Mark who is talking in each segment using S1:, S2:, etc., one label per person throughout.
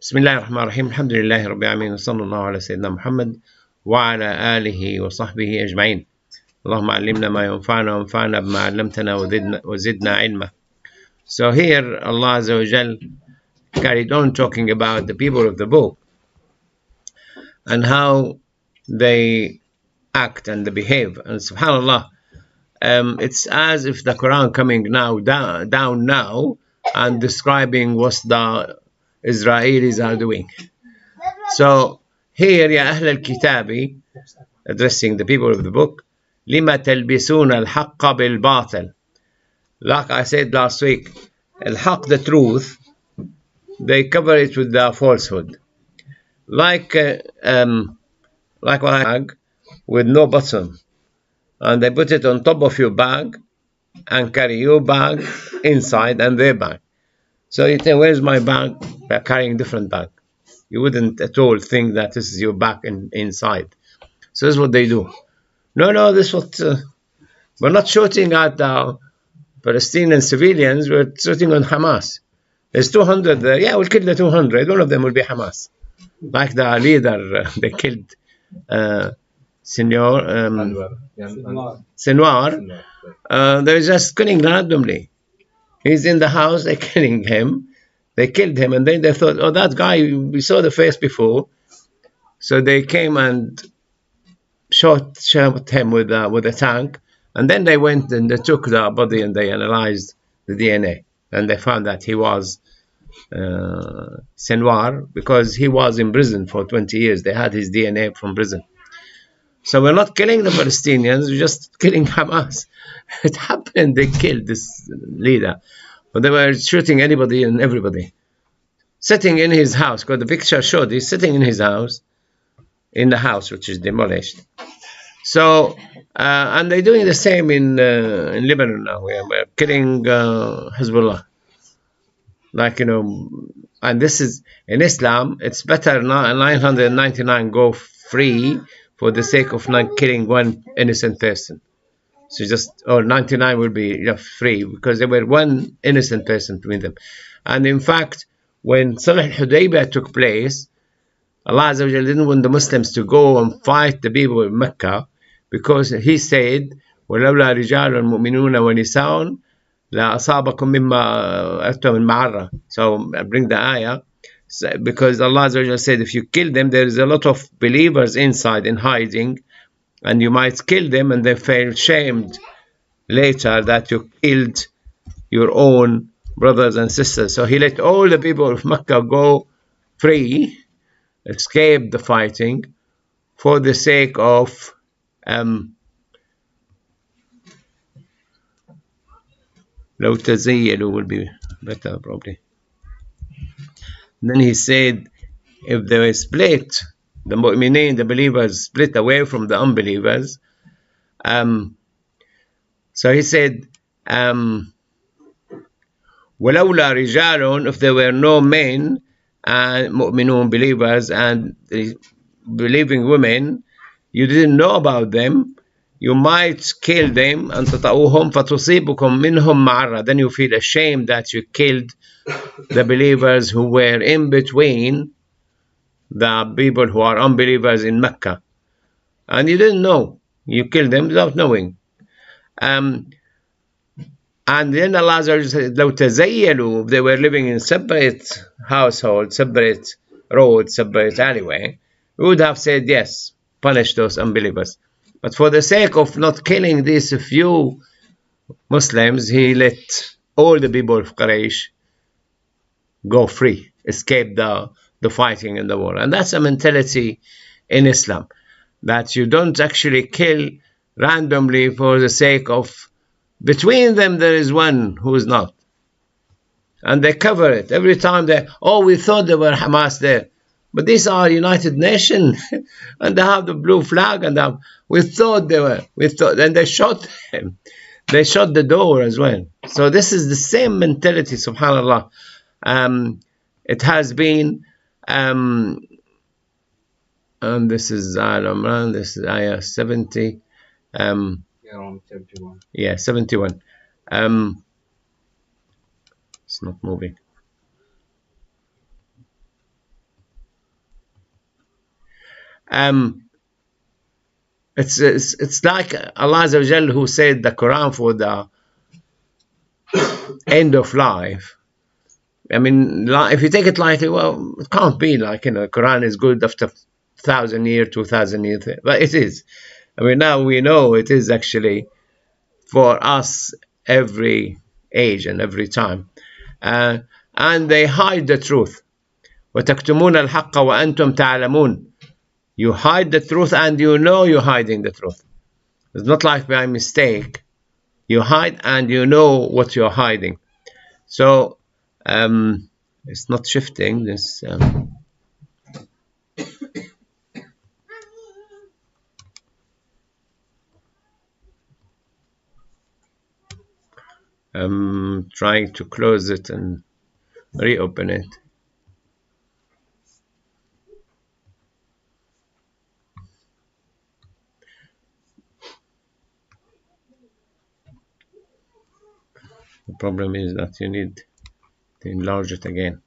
S1: بسم الله الرحمن الرحيم الحمد لله رب العالمين وصلى الله على سيدنا محمد وعلى آله وصحبه أجمعين. اللهم علمنا ما ينفعنا وانفعنا بما علمتنا وزدنا علما. So here Allah Azza wa Jal carried on talking about the people of the book and how they act and they behave. And subhanallah, it's as if the Quran coming now down now and describing what the Israelis are doing. So here يا أهل الكتاب, addressing the people of the book, لما تلبسون الحق بالباطل. Like I said last week, الحق, the truth, they cover it with the falsehood. Like a bag with no bottom, and they put it on top of your bag and carry your bag inside and their bag. So you say, where's my bag? They're carrying different bag. You wouldn't at all think that this is your bag inside. So this is what they do. No, this is what we're not shooting at the Palestinian civilians. We're shooting on Hamas. There's 200 there. Yeah, we'll kill the 200. One of them will be Hamas. Like the leader, they killed Sinwar. They're just killing randomly. He's in the house. They're killing him. They killed him, and then they thought, oh, that guy, we saw the face before. So they came and shot him with a tank, and then they went and they took the body and they analyzed the DNA, and they found that he was Sinwar, because he was in prison for 20 years. They had his DNA from prison. So we're not killing the Palestinians, we're just killing Hamas. It happened, they killed this leader. But they were shooting anybody and everybody. Sitting in his house, because the picture showed he's sitting in his house, in the house which is demolished. So, and they're doing the same in Lebanon now. We're killing Hezbollah. Like, and this is, in Islam, it's better 999 go free for the sake of not killing one innocent person. So just, or 99 will be free, because there were one innocent person between them. And in fact, when Sulh al-Hudaybiyah took place, Allah Azza wa Jalla didn't want the Muslims to go and fight the people of Mecca, because He said, وَلَوْلَا رِجَالٌ مُؤْمِنُونَ وَنِسَاءٌ لَأَصَابَكُم مِّمَّا أَتَّوْا مِن مَعَرَّةٍ. So I bring the ayah, because Allah Azza wa Jalla said, if you kill them, there is a lot of believers inside in hiding, and you might kill them and they feel shamed later that you killed your own brothers and sisters. So He let all the people of Mecca go free, escape the fighting, for the sake of لو تزيلوا will be better probably. Then He said, if they were split, the mu'mineen, the believers, split away from the unbelievers, so He said, وَلَوْلَا رِجَالٌ, if there were no men, and mu'minun, believers, and believing women, you didn't know about them, you might kill them, and تطأوهم فتصيبكم منهم معرة. Then you feel ashamed that you killed the believers who were in between the people who are unbelievers in Mecca, and you didn't know. You killed them without knowing. And then Allah said, لو تزيلوا, if they were living in separate households, separate roads, separate alleyway, we would have said, yes, punish those unbelievers. But for the sake of not killing these few Muslims, He let all the people of Quraysh go free, escape the fighting and the war. And that's a mentality in Islam, that you don't actually kill randomly for the sake of, between them there is one who is not. And they cover it. Every time we thought there were Hamas there. But these are United Nations, and they have the blue flag, and we thought they were. And they shot him. They shot the door as well. So this is the same mentality, subhanAllah. It has been, and this is Al-Imran, this is Ayah 70. 71. Yeah, 71. It's not moving. It's like Allah Azza wa Jal who said the Quran for the end of life. I mean, if you take it lightly, well, it can't be like, Quran is good after 1,000 years, 2,000 years, but it is. I mean, now we know it is actually for us every age and every time. And they hide the truth. وَتَكْتُمُونَ الْحَقَّ وَأَنْتُمْ تَعْلَمُونَ. You hide the truth and you know you're hiding the truth. It's not like by mistake. You hide and you know what you're hiding. So it's not shifting this. I'm trying to close it and reopen it. The problem is that you need to enlarge it again.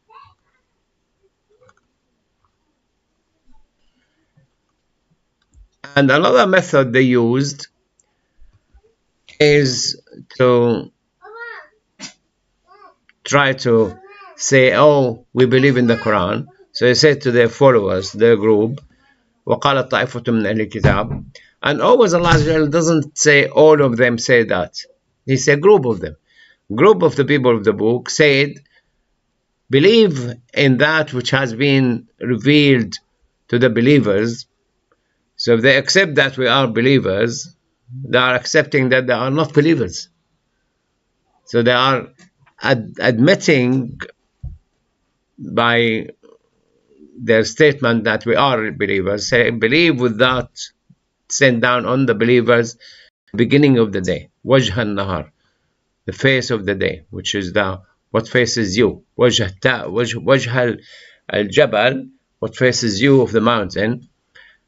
S1: And another method they used is to try to say, oh, we believe in the Quran. So they said to their followers, their group, وَقَالَتْ طَائِفَةٌ مِنْ أَهْلِ الْكِتَابِ. And always Allah doesn't say all of them say that. He said a group of them. Group of the people of the book said, believe in that which has been revealed to the believers. So if they accept that we are believers, they are accepting that they are not believers. So they are admitting by their statement that we are believers, say believe without send down on the believers beginning of the day, wajh al-nahar, the face of the day, which is the what faces you, wajh al-jabal, what faces you of the mountain.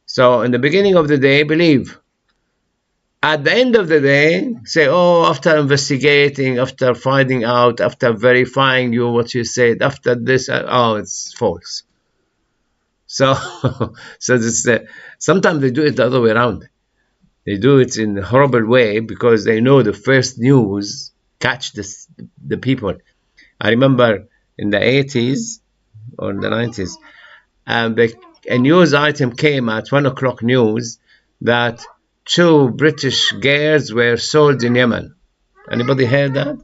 S1: So in the beginning of the day, believe. At the end of the day, say, oh, after investigating, after finding out, after verifying you what you said, after this, oh, it's false. So, sometimes they do it the other way around. They do it in a horrible way because they know the first news catch the people. I remember in the 80s or the 90s, a news item came at 1 o'clock news that 2 British girls were sold in Yemen. Anybody heard that?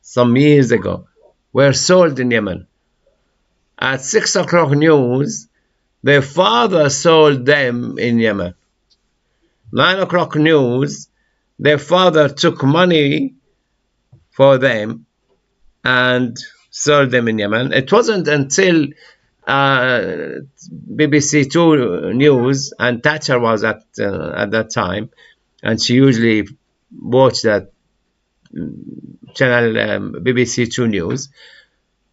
S1: Some years ago. Were sold in Yemen. At 6 o'clock news, their father sold them in Yemen. 9 o'clock news, their father took money for them and sold them in Yemen. It wasn't until BBC Two News, and Thatcher was at that time, and she usually watched that channel, BBC Two News.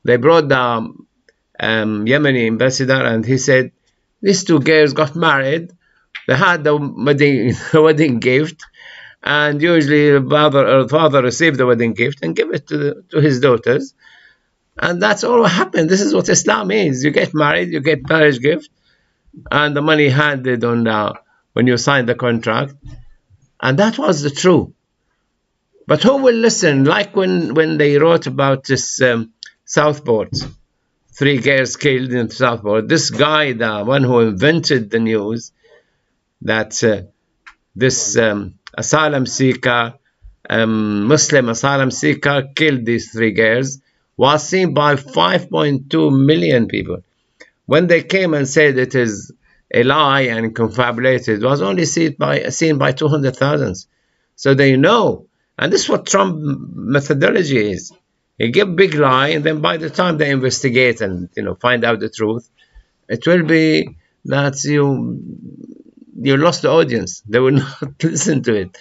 S1: They brought the Yemeni ambassador, and he said, these 2 girls got married. They had the wedding gift, and usually the father received the wedding gift and gave it to his daughters. And that's all what happened. This is what Islam is. You get married, you get marriage gift, and the money handed on when you sign the contract. And that was the truth. But who will listen? Like when they wrote about this Southport, 3 girls killed in Southport. This guy, the one who invented the news, that this asylum seeker, Muslim asylum seeker killed these 3 girls, was seen by 5.2 million people. When they came and said it is a lie and confabulated, it was only seen by 200,000. So they know. And this is what Trump methodology is. He give big lie, and then by the time they investigate and find out the truth, it will be that you lost the audience. They will not listen to it.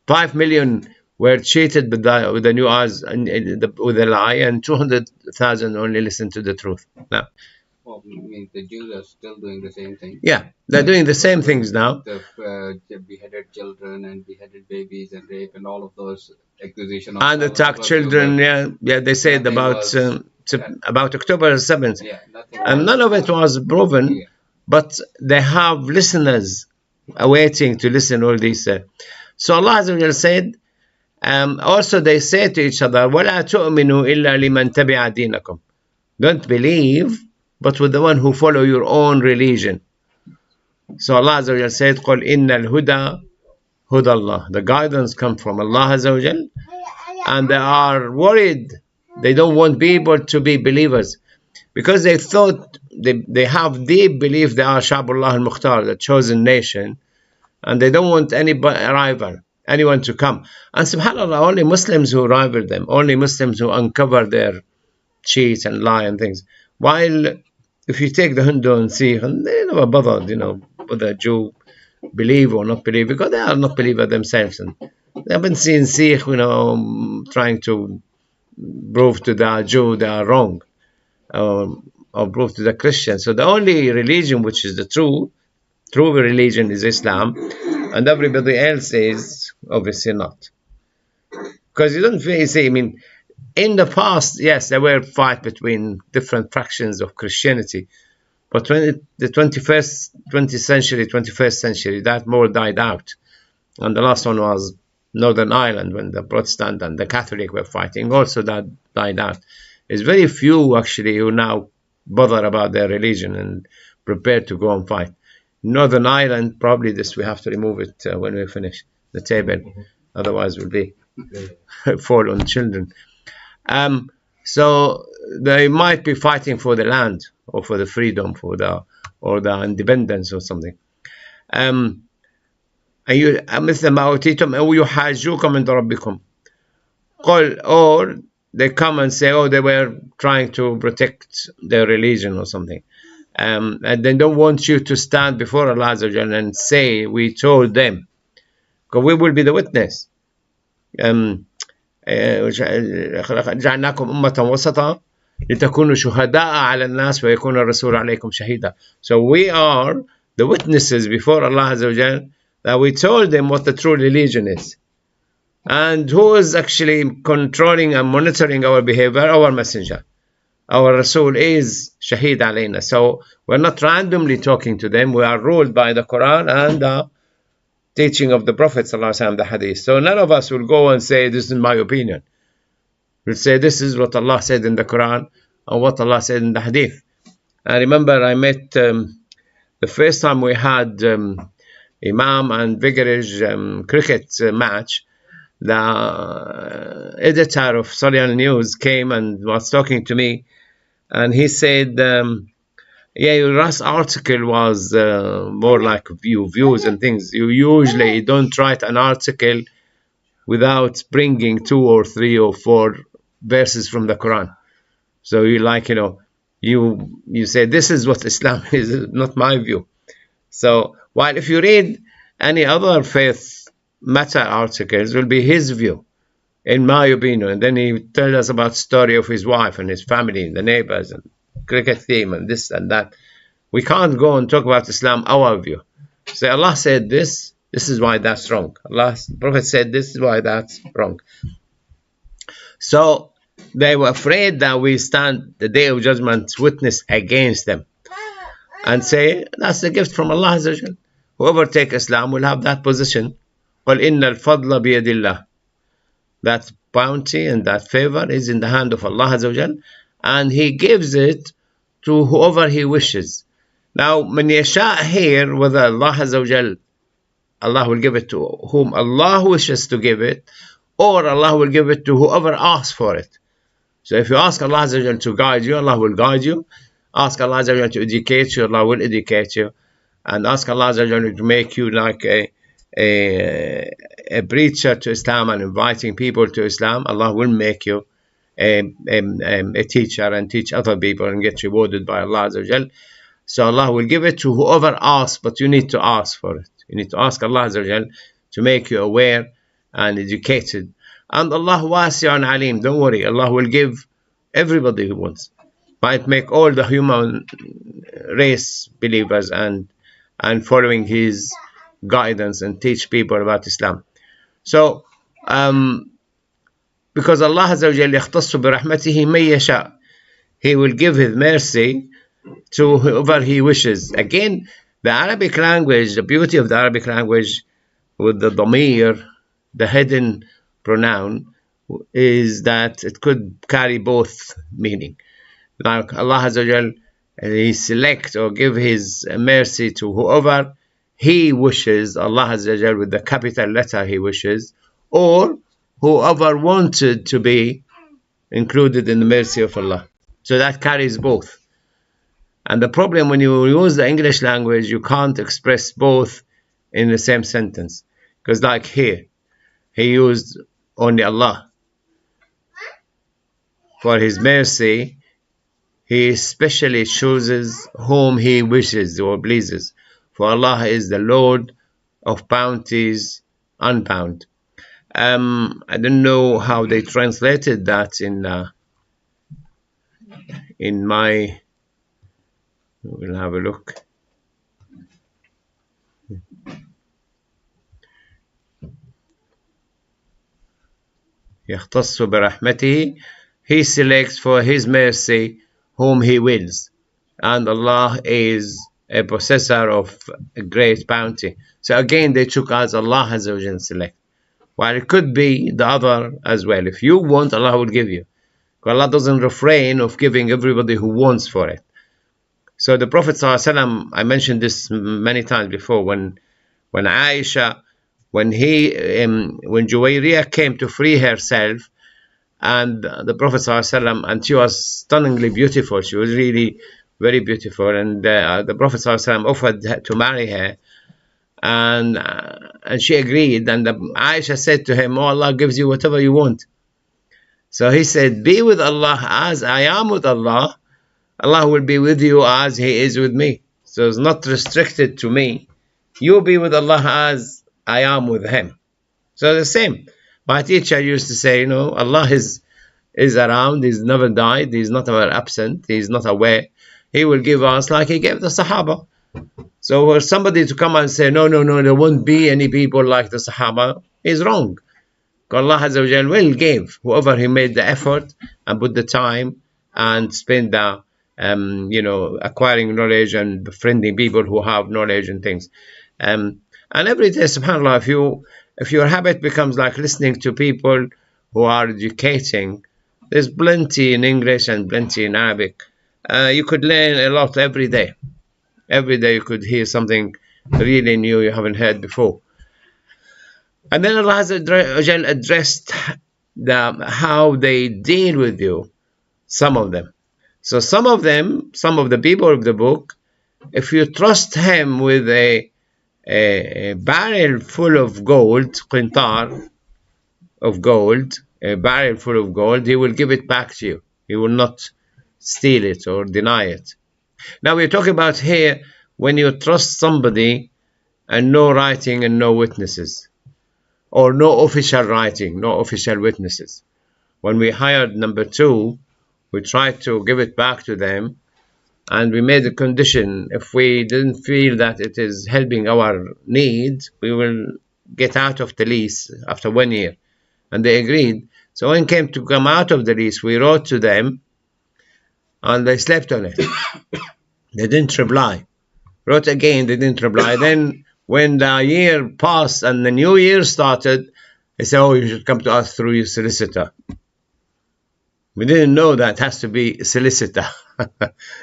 S1: 5 million were cheated with the new eyes with a lie, and 200,000 only listened to the truth. Now,
S2: well, I mean, the Jews are still doing the same thing.
S1: Yeah, they're doing the same things now.
S2: They've beheaded children and beheaded babies and rape and all of those accusations.
S1: And attacked children. Yeah. They said about October 7th, and none of it was proven.
S2: Yeah.
S1: but they have listeners awaiting to listen all these. So Allah Azza wa Jalla said, also they say to each other, وَلَا تُؤْمِنُوا إِلَّا لِمَنْ تَبِعَ دِينَكُمْ. Don't believe, but with the one who follow your own religion. So Allah Azza wa Jalla said, قُلْ إِنَّ الْهُدَى هُدَى اللَّهِ. The guidance comes from Allah Azza wa Jalla, and they are worried. They don't want people to be believers because they thought they have deep belief they are Sha'bullah al-Mukhtar, the chosen nation, and they don't want any rival, anyone to come. And subhanAllah, only Muslims who rival them, only Muslims who uncover their cheat and lie and things. While if you take the Hindu and Sikh, and they never bothered, whether a Jew believe or not believe, because they are not believers themselves. And they haven't seen Sikh, trying to prove to the Jew they are wrong, or prove to the Christian. So the only religion which is the true religion is Islam, and everybody else is obviously not. Because you don't see, in the past, yes, there were fights between different fractions of Christianity, but when the 21st century, that more died out. And the last one was Northern Ireland, when the Protestant and the Catholic were fighting. Also that died out. It's very few actually who now bother about their religion and prepare to go and fight. Northern Ireland, probably this we have to remove it when we finish the table. Otherwise we'll be fall on children. So they might be fighting for the land or for the freedom, or the independence or something. مثل ما أوتيتم أو يحاجوكم عند ربكم. Or they come and say, they were trying to protect their religion or something. And they don't want you to stand before Allah Azza wa Jalla and say, we told them. Because we will be the witness. جعلناكم أمة وسطا لتكونوا شهداء على الناس ويكون الرسول عليكم شهيدا. So we are the witnesses before Allah Azza wa Jalla that we told them what the true religion is. And who is actually controlling and monitoring our behavior? Our messenger. Our Rasul is Shaheed alayna. So we're not randomly talking to them. We are ruled by the Quran and the teaching of the Prophet ﷺ, the Hadith. So none of us will go and say, this is my opinion. We'll say, this is what Allah said in the Quran and what Allah said in the Hadith. I remember I met the first time we had Imam and Vicarage cricket match. The editor of Solian News came and was talking to me, and he said, your last article was more like views and things. You usually don't write an article without bringing 2 or 3 or 4 verses from the Quran. So you say, this is what Islam is, not my view. So while if you read any other faith matter articles, will be his view, in my opinion. And then he tells us about the story of his wife and his family, the neighbors, and cricket theme, and this and that. We can't go and talk about Islam, our view. Say, Allah said this is why that's wrong. Allah's Prophet said this is why that's wrong. So they were afraid that we stand the day of judgment witness against them and say, that's the gift from Allah Azza wa Jalla. Whoever take Islam will have that position. قُلْ إِنَّ الْفَضْلَ بِيَدِ اللَّهِ. That bounty and that favor is in the hand of Allah Azza wa Jalla, and He gives it to whoever He wishes. Now, من يشاء here, whether Allah Azza wa Jalla, Allah will give it to whom Allah wishes to give it, or Allah will give it to whoever asks for it. So if you ask Allah Azza wa Jalla to guide you, Allah will guide you. Ask Allah Azza wa Jalla to educate you, Allah will educate you. And ask Allah Azza wa Jalla to make you like a preacher to Islam and inviting people to Islam, Allah will make you a teacher and teach other people and get rewarded by Allah Azza wa Jal. So Allah will give it to whoever asks, but you need to ask for it. You need to ask Allah Azza wa Jal to make you aware and educated. And Allah wasi'un alim, don't worry, Allah will give everybody who wants. Might make all the human race believers and following His guidance and teach people about Islam. So because Allah Azza wa Jalla يختص برحمته من يشاء, He will give His mercy to whoever he wishes. Again, the Arabic language, the beauty of the Arabic language with the dhamir, the hidden pronoun, is that it could carry both meaning. Like Allah Azza wa Jal, He select or give His mercy to whoever He wishes, Allah Azza wa Jal with the capital letter He wishes, or whoever wanted to be included in the mercy of Allah. So that carries both. And the problem when you use the English language, you can't express both in the same sentence. Because like here, He used only Allah. For His mercy, He especially chooses whom He wishes or pleases. For Allah is the Lord of bounties unbound. I don't know how they translated that in my... We'll have a look. يختص برحمته, He selects for His mercy whom He wills, and Allah is a possessor of a great bounty. So again, they took as Allah Azza wa Jalla select, while it could be the other as well. If you want, Allah will give you. Allah doesn't refrain of giving everybody who wants for it. So the Prophet ﷺ, I mentioned this many times before, when Aisha, when Juwayriyah came to free herself, and the Prophet ﷺ, and she was stunningly beautiful, she was really very beautiful, and the Prophet ﷺ offered to marry her, and she agreed, and Aisha said to him, oh, Allah gives you whatever you want. So he said, be with Allah as I am with Allah. Allah will be with you as He is with me. So it's not restricted to me. You be with Allah as I am with Him. So the same. My teacher used to say, Allah is around. He's never died. He's not ever absent. He's not away. He will give us like He gave the Sahaba. So for somebody to come and say, no, there won't be any people like the Sahaba, is wrong. Allah Azza wa Jal will give whoever He made the effort and put the time and spend the acquiring knowledge and befriending people who have knowledge and things. And every day, subhanAllah, if your habit becomes like listening to people who are educating, there's plenty in English and plenty in Arabic. You could learn a lot every day. Every day you could hear something really new you haven't heard before. And then Allah addressed how they deal with you, some of them. So some of the people of the book, if you trust him with a barrel full of gold, qintar of gold, a barrel full of gold, he will give it back to you. He will not steal it or deny it. Now we're talking about here when you trust somebody and no writing and no witnesses, or no official writing, no official witnesses. When we hired number 2, we tried to give it back to them, and we made a condition: if we didn't feel that it is helping our needs, we will get out of the lease after 1 year. And they agreed. So when it came to come out of the lease, we wrote to them, and they slept on it. They didn't reply. Wrote again, they didn't reply. Then when the year passed and the new year started, they said, oh, you should come to us through your solicitor. We didn't know that has to be a solicitor.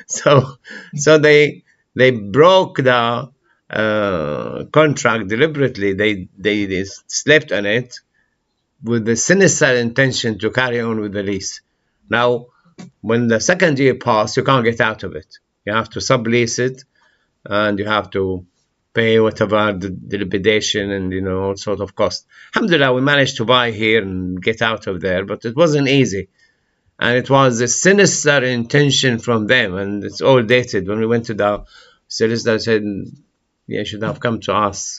S1: so they broke the contract deliberately. They slept on it with the sinister intention to carry on with the lease. Now, when the second year passed, you can't get out of it. You have to sublease it, and you have to pay whatever the dilapidation and all sort of cost. Alhamdulillah, we managed to buy here and get out of there, but it wasn't easy. And it was a sinister intention from them, and it's all dated. When we went to the solicitor, said, you should have come to us.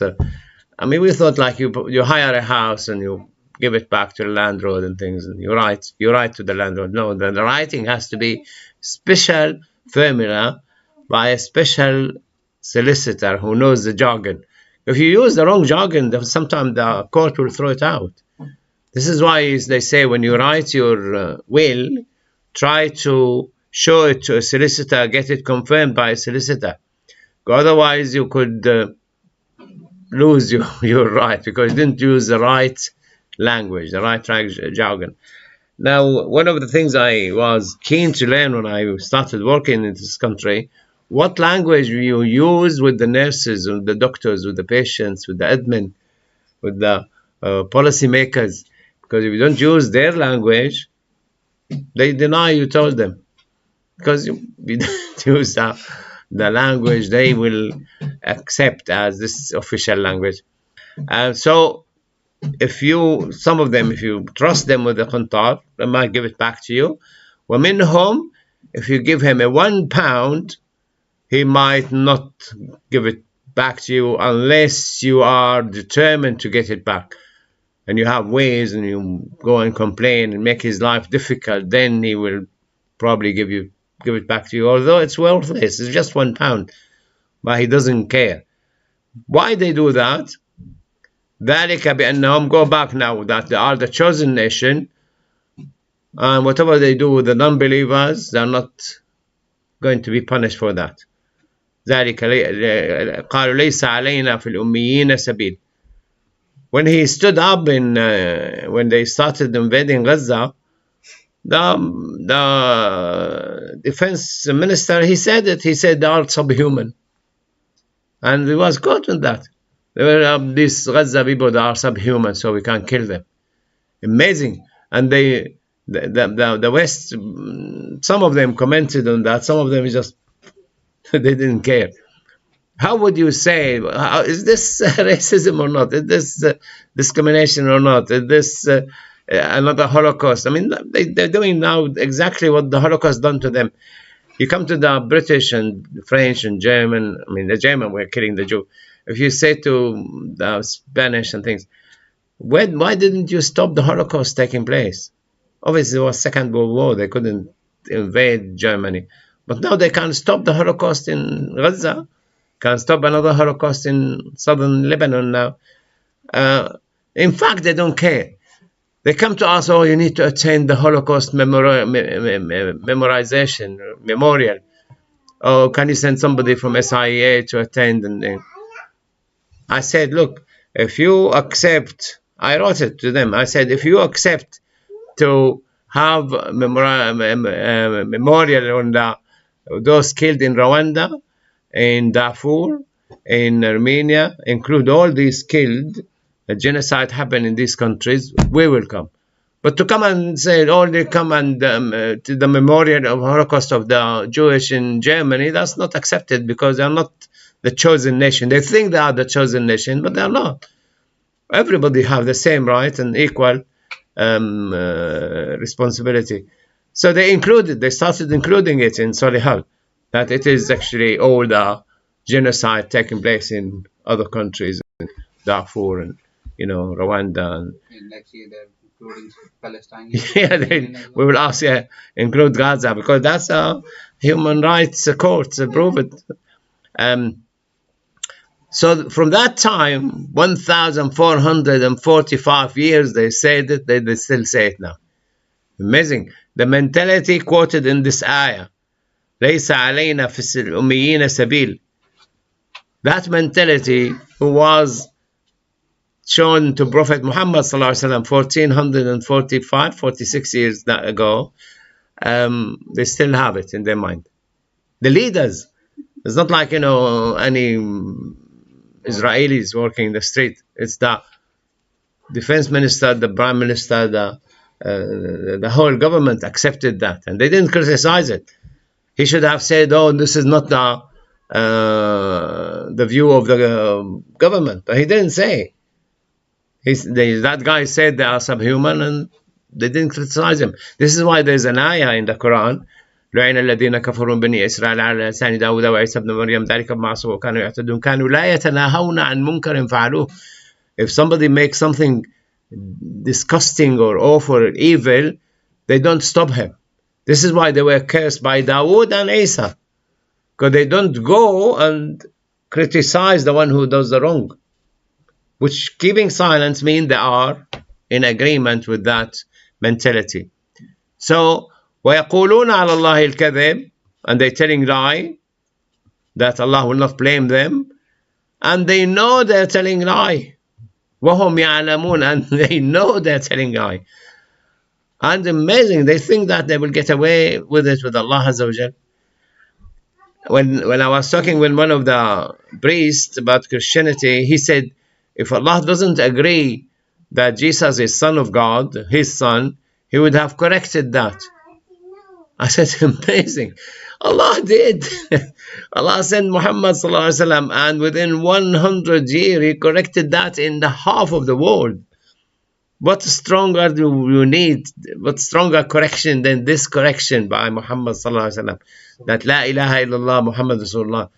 S1: I mean, we thought like you hire a house and you give it back to the landlord and things, and you write to the landlord. No, the writing has to be special formula by a special solicitor who knows the jargon. If you use the wrong jargon, sometimes the court will throw it out. This is why they say when you write your will, try to show it to a solicitor, get it confirmed by a solicitor. Otherwise, you could lose your right because you didn't use the right language, the right jargon. Now, one of the things I was keen to learn when I started working in this country, what language you use with the nurses, with the doctors, with the patients, with the admin, with the policymakers. Because if you don't use their language, they deny you told them. Because you don't use the language they will accept as this official language. So if you, some of them, if you trust them with the qantar, they might give it back to you. ومنهم, if you give him a £1, he might not give it back to you unless you are determined to get it back. And you have ways, and you go and complain and make his life difficult, then he will probably give it back to you, although it's worthless. It's just £1, but he doesn't care. Why they do that? ذلك بأنهم, go back now, that they are the chosen nation, and whatever they do with the non-believers, they're not going to be punished for that. ذلك قالوا ليس علينا في الأميين سبيل. When he stood up when they started invading Gaza, the defense minister, he said it. He said they are subhuman, and he was good in that. They were these Gaza people that are subhuman, so we can't kill them. Amazing. And the West, some of them commented on that. Some of them just they didn't care. How would you say, is this racism or not? Is this discrimination or not? Is this another Holocaust? I mean, they're doing now exactly what the Holocaust done to them. You come to the British and French and German, I mean, the German were killing the Jew. If you say to the Spanish and things, why didn't you stop the Holocaust taking place? Obviously, it was Second World War. They couldn't invade Germany. But now they can't stop the Holocaust in Gaza. Can't stop another Holocaust in southern Lebanon now. In fact, they don't care. They come to us, oh, you need to attend the Holocaust memorization, memorial. Oh, can you send somebody from SIA to attend? And I said, look, if you accept, I wrote it to them. I said, if you accept to have memorial on those killed in Rwanda, in Darfur, in Armenia, include all these killed, the genocide happened in these countries, we will come. But to come and say, oh, they come and to the memorial of Holocaust of the Jewish in Germany, that's not accepted because they're not the chosen nation. They think they are the chosen nation, but they're not. Everybody have the same right and equal responsibility. So they started including it in Solihull, that it is actually all the genocide taking place in other countries, in Darfur and Rwanda. And
S2: next year they're including Palestine.
S1: Yeah, we will ask, include Gaza, because that's a human rights court to prove it. So from that time, 1,445 years, they said it, they still say it now. Amazing. The mentality quoted in this ayah, ليس علينا في الأميين سبيل. That mentality was shown to Prophet Muhammad ﷺ 46 years ago. They still have it in their mind. The leaders, it's not like any Israelis working in the street. It's the defense minister, the prime minister, the whole government accepted that, and they didn't criticize it. He should have said, "Oh, this is not the view of the government," but he didn't say. That guy said they are subhuman, and they didn't criticize him. This is why there's an ayah in the Quran. لعن الذين كفروا بني إسرائيل على لسان داود وعيسى ابن مريم ذلك بما عصوا وكانوا يعتدون كانوا لا يتناهون عن منكر فعلوه. If somebody makes something disgusting or awful or evil, they don't stop him. This is why they were cursed by Dawood and Isa, because they don't go and criticize the one who does the wrong, which keeping silence means they are in agreement with that mentality. So وَيَقُولُونَ عَلَى اللَّهِ الْكَذِبِ, and they're telling lie, that Allah will not blame them, and they know they're telling lie. وَهُمْ يَعْلَمُونَ, and they know they're telling lie. And amazing, they think that they will get away with it with Allah Azza wa Jal. When I was talking with one of the priests about Christianity, he said, if Allah doesn't agree that Jesus is Son of God, his son, he would have corrected that. I said, amazing. Allah did. Allah sent Muhammad sallallahu alaihi wasallam, and within 100 years, he corrected that in the half of the world. What stronger do you need? What stronger correction than this correction by Muhammad sallallahu alaihi wasallam? That La ilaha illallah Muhammad Rasulullah.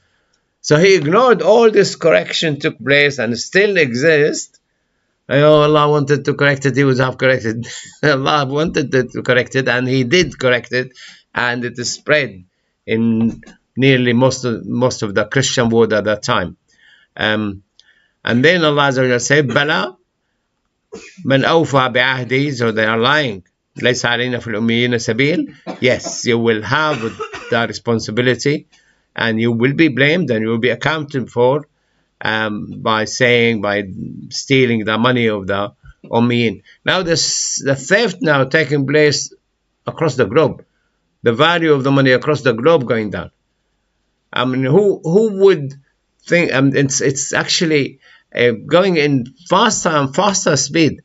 S1: So he ignored all this correction took place and still exists. Oh, Allah wanted to correct it, he would have corrected. Allah wanted to correct it, and he did correct it, and it is spread in nearly most of the Christian world at that time. And then Allah Azza wa Jalla said, Bala man awfa bi'ahdi, so they are lying. ليس علينا في الأميين سبيل. Yes, you will have the responsibility, and you will be blamed, and you will be accounted for by stealing the money of the Ummiyin. Now the theft now taking place across the globe. The value of the money across the globe going down. I mean, who would think? It's actually going in faster and faster speed.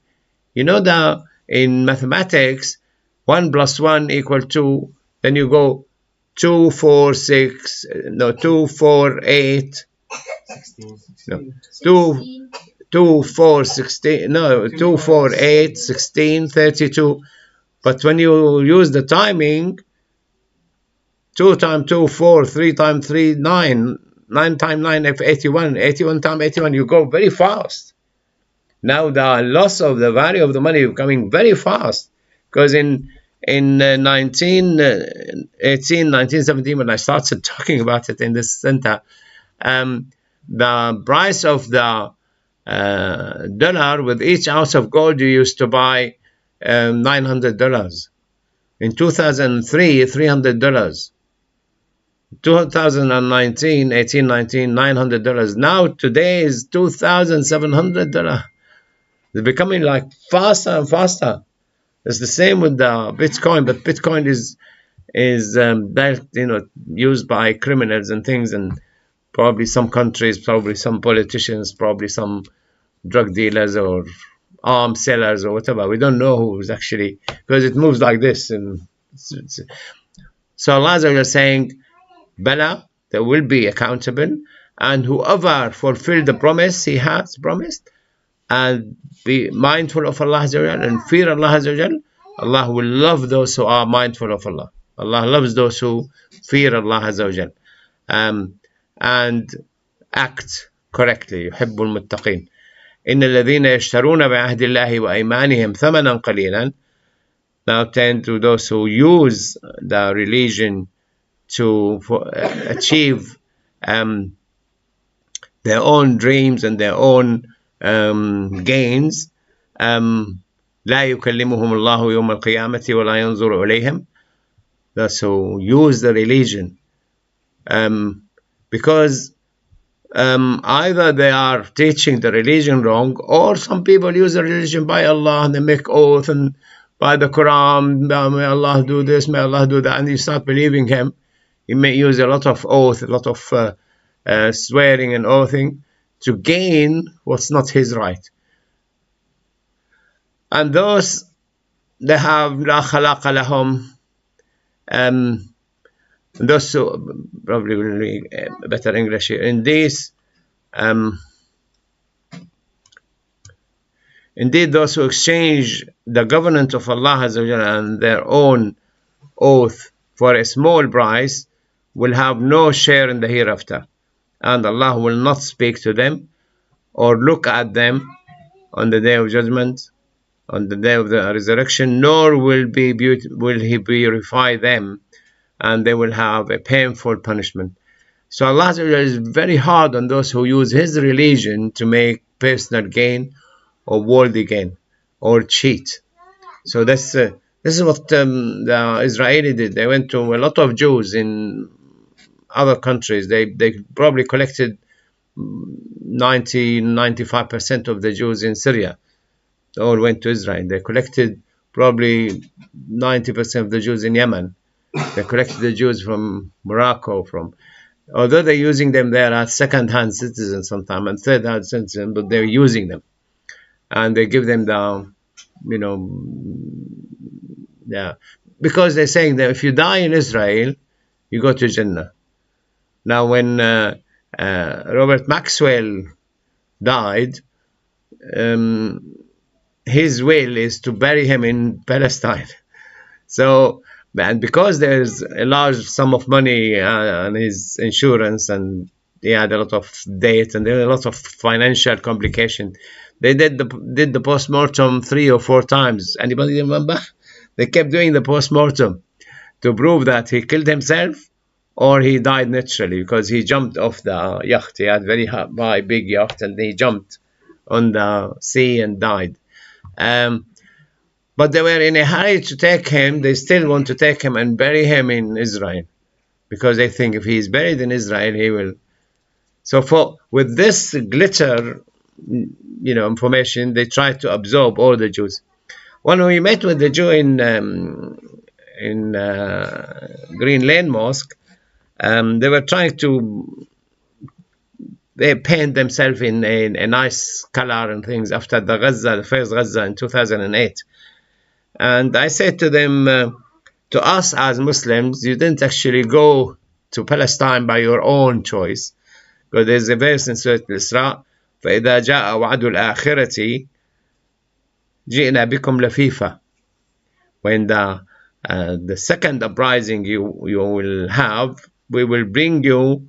S1: You know that in mathematics, 1 + 1 = 2. Then you go 2, 4, 6. No, 2, 4, 8.
S3: 16.
S1: No, 2, 4, 16. No, 2, 4, 8, 16, 32. But when you use the timing, 2 times 2, 4, 3 times 3, 9, 9 times 9, 81, 81 times 81, you go very fast. Now the loss of the value of the money is coming very fast, because in 1917, when I started talking about it in this center, the price of the dollar with each ounce of gold you used to buy $900. In 2003, $300. 2019, $900. Now today is $2,700. It's becoming like faster and faster. It's the same with the Bitcoin, but Bitcoin is used by criminals and things, and probably some countries, probably some politicians, probably some drug dealers or arms sellers or whatever. We don't know who's actually, because it moves like this. And so Allah is saying, Bala, they will be accountable, and whoever fulfill the promise he has promised, and be mindful of Allah and fear Allah, Allah will love those who are mindful of Allah. Allah loves those who fear Allah and act correctly. يحب المتقين. إن الذين يشترون بعهد الله وأيمانهم ثمنا قليلا. Now tend to those who use the religion to achieve their own dreams and their own gains. لا يكلمهم الله يوم القيامة ولا ينظر إليهم. Those who use the religion because either they are teaching the religion wrong, or some people use the religion by Allah and they make oath and by the Quran, may Allah do this, may Allah do that, and you start believing him. He may use a lot of oath, a lot of swearing and oathing to gain what's not his right. And those they have لا خلاق لهم, those who probably will be better English here. In this, indeed, those who exchange the government of Allah and their own oath for a small price will have no share in the hereafter, and Allah will not speak to them or look at them on the day of judgment, on the day of the resurrection, nor will he purify them, and they will have a painful punishment. So Allah is very hard on those who use his religion to make personal gain or worldly gain or cheat. So this This is what the Israeli did. They went to a lot of Jews in other countries. They probably collected 95% of the Jews in Syria. They all went to Israel. They collected probably 90% of the Jews in Yemen. They collected the Jews from Morocco, although they're using them there as second-hand citizens sometimes and third-hand citizens, but they're using them. And they give them the, because they're saying that if you die in Israel, you go to Jannah. Now, when Robert Maxwell died, his will is to bury him in Palestine. So, and because there's a large sum of money on his insurance, and he had a lot of debt, and there were a lot of financial complication, they did the post-mortem 3 or 4 times. Anybody remember? They kept doing the post-mortem to prove that he killed himself or he died naturally, because he jumped off the yacht. He had very high, big yacht, and he jumped on the sea and died. But they were in a hurry to take him. They still want to take him and bury him in Israel, because they think if he's buried in Israel, he will. So with this glitter, information, they tried to absorb all the Jews. When we met with the Jew in Green Lane Mosque, they were trying to paint themselves in a nice color and things after the first Gaza in 2008. And I said to them, to us as Muslims, you didn't actually go to Palestine by your own choice. Because there's a verse in Surah Al-Isra, فَإِذَا جَاءَ وَعْدُ الْآخِرَةِ جِئْنَا بِكُمْ لَفِيفًا. When the second uprising you will have, we will bring you,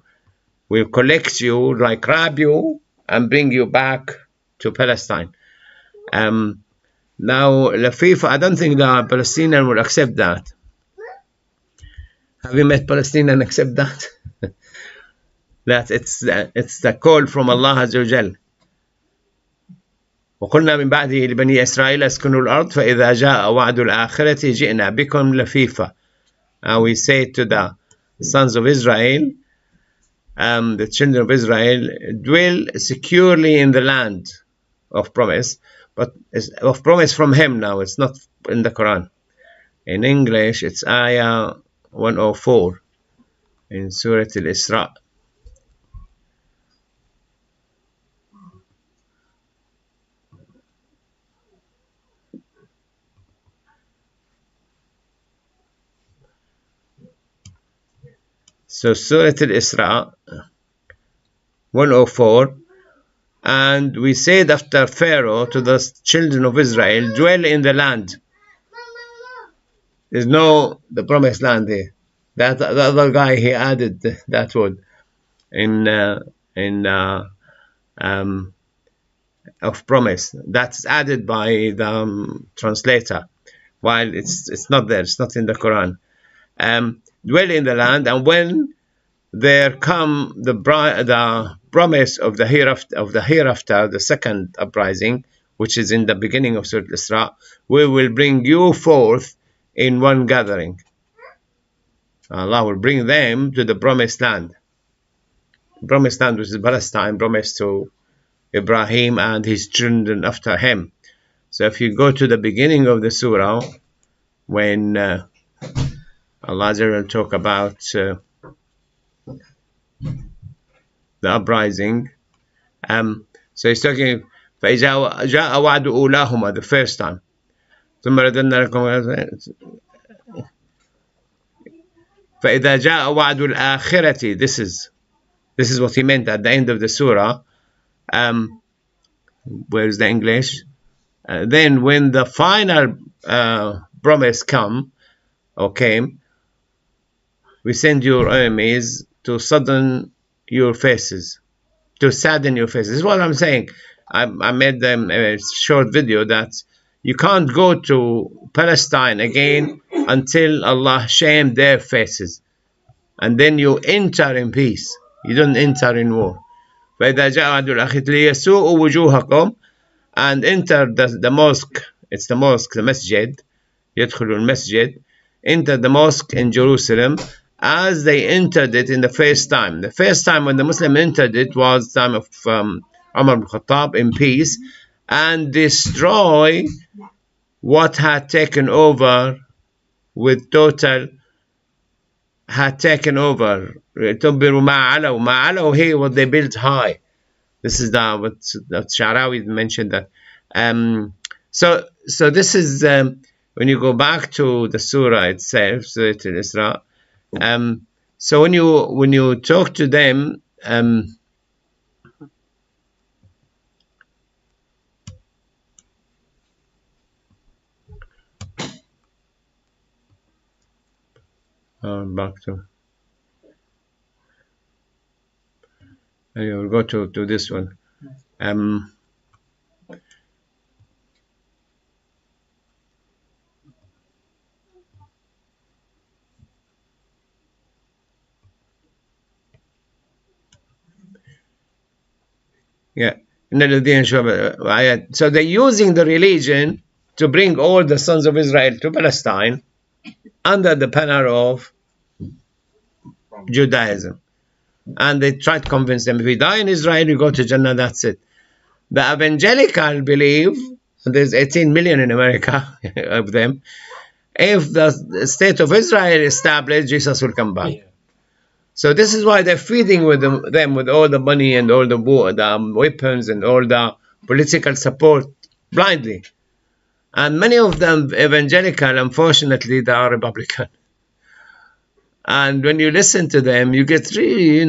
S1: we'll collect you, like grab you, and bring you back to Palestine. Now, Lafifa, I don't think the Palestinian will accept that. Have you met Palestinian accept that? That it's the call from Allah Azza wa Jal. وقلنا من بعده لبني إسرائيل اسكنوا الأرض فإذا جاء وعد الآخرة جئنا بكم لفيفا. We say to the sons of Israel, the children of Israel, dwell securely in the land of promise, but it's of promise from him now. It's not in the Quran. In English, it's Ayah 104 in Surah Al-Isra. So Surah Al-Isra 104, and we said after Pharaoh to the children of Israel, dwell in the land. There's no the promised land here. That the other guy, he added that word in of promise. That's added by the translator, while it's not there. It's not in the Quran. Dwell in the land, and when there come the promise of the hereafter, the second uprising, which is in the beginning of Surah Al-Isra, we will bring you forth in one gathering. Allah will bring them to the promised land. Promised land, which is Palestine, promised to Ibrahim and his children after him. So if you go to the beginning of the surah, when Allah will talk about the uprising, so he's talking فَإِذَا جَاءَ وَعْدُ أُولَاهُمَا, the first time. فَإِذَا جَاءَ وَعْدُ الْآخِرَةِ, this is what he meant at the end of the surah. Where's the English? Then when the final promise came, we send your enemies to sadden your faces. This is what I'm saying. I made them a short video that you can't go to Palestine again until Allah shamed their faces, and then you enter in peace. You don't enter in war. فَإِذَا جَاءَ وَعْدُ الْآخِرَةِ لِيَسُوءُوا وُجُوهَكُمْ, and enter the mosque. It's the mosque, the masjid, يدخلوا المسجد, entered the mosque in Jerusalem as they entered it in the first time. The first time when the Muslim entered it was the time of Umar ibn Khattab in peace, and destroy what had taken over with total, had taken over. تنبروا ما علوا here, what they built high. This is what Sha'rawi mentioned that. So this is when you go back to the surah itself, Surah Al-Isra. So when you talk to them, back to, anyway, we'll go to this one. Yeah. So they're using the religion to bring all the sons of Israel to Palestine under the banner of Judaism. And they try to convince them, if you die in Israel, you go to Jannah, that's it. The evangelical believe, and there's 18 million in America of them, if the state of Israel is established, Jesus will come back. Yeah. So this is why they're feeding with them with all the money and all the weapons and all the political support blindly. And many of them evangelical, unfortunately, they are Republican. And when you listen to them, you get really,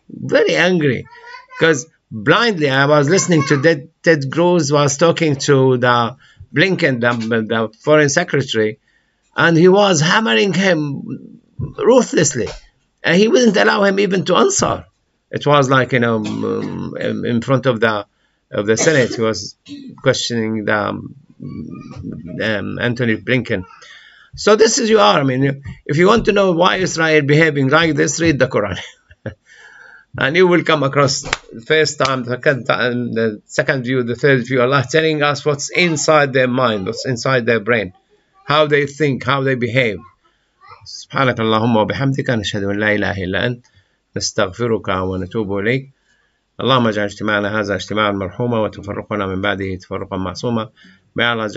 S1: very angry. Because blindly, I was listening to Ted Cruz was talking to the Blinken, the foreign secretary, and he was hammering him ruthlessly. And he wouldn't allow him even to answer. It was like, in front of the Senate, he was questioning the Anthony Blinken. So this is you are. I mean, if you want to know why Israel behaving like this, read the Quran. And you will come across the first time, the second time, the second view, the third view, Allah telling us what's inside their mind, what's inside their brain, how they think, how they behave. سبحانك اللهم وبحمدك نشهد أن لا إله إلا أنت نستغفرك ونتوب إليك. اللهم اجعل اجتماعنا هذا اجتماعا مرحوما وتفرقنا من بعده تفرقا معصوما. May Allah